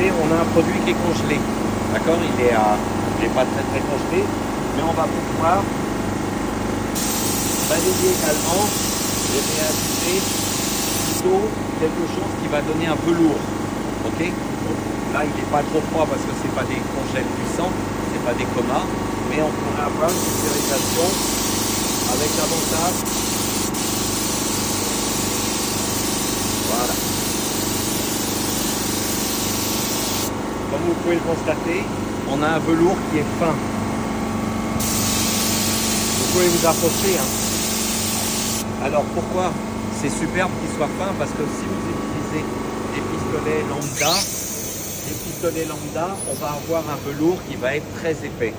regardez, on a un produit qui est congelé. D'accord, il est pas très très congelé, mais on va pouvoir balayer également et réaliser plutôt quelque chose qui va donner un velours. Ok, donc là il n'est pas trop froid parce que c'est pas des congèles puissants, c'est pas des comas, mais on pourrait avoir une pulvérisation avec l'avantage. Voilà. Comme vous pouvez le constater, on a un velours qui est fin. Vous pouvez vous approcher. Alors pourquoi c'est superbe qu'il soit fin? Parce que si vous utilisez des pistolets lambda, on va avoir un velours qui va être très épais.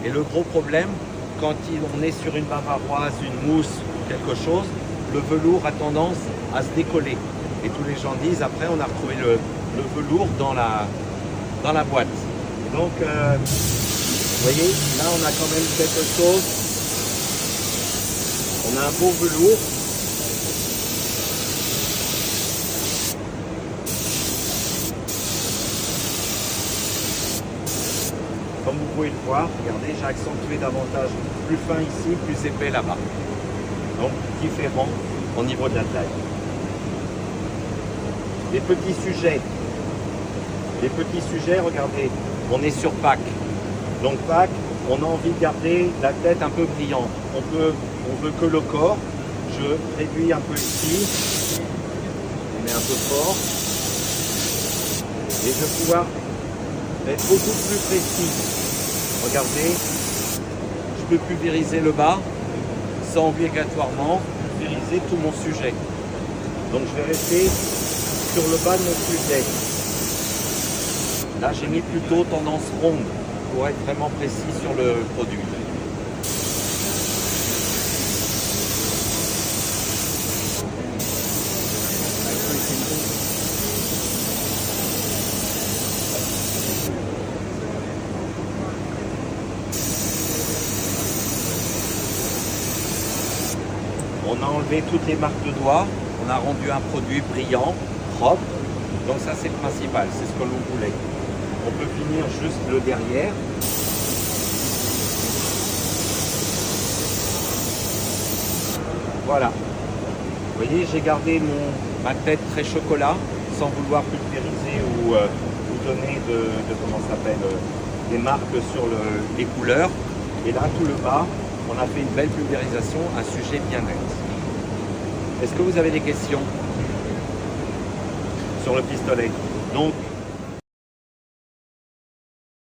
Et le gros problème, quand on est sur une bavaroise, une mousse ou quelque chose, le velours a tendance à se décoller. Et tous les gens disent, après on a retrouvé le velours dans la boîte. Donc, vous voyez, là on a quand même quelque chose. On a un beau velours. Comme vous pouvez le voir, regardez, j'ai accentué davantage, plus fin ici, plus épais là-bas. Donc différent au niveau de la taille. Les petits sujets, regardez, on est sur Pâques. Donc Pâques, on a envie de garder la tête un peu brillante. On veut que le corps. Je réduis un peu ici. On met un peu fort. Et je vais pouvoir être beaucoup plus précis. Regardez, je peux pulvériser le bas sans obligatoirement pulvériser tout mon sujet. Donc je vais rester sur le bas de mon sujet. Là j'ai mis plutôt tendance ronde pour être vraiment précis sur le produit. On a enlevé toutes les marques de doigts, on a rendu un produit brillant, propre, donc ça c'est le principal, c'est ce que l'on voulait. On peut finir juste le derrière. Voilà. Vous voyez, j'ai gardé ma tête très chocolat, sans vouloir pulvériser ou donner comment ça s'appelle, des marques sur les couleurs. Et là, tout le bas, on a fait une belle pulvérisation, un sujet bien net. Est-ce que vous avez des questions sur le pistolet? Donc,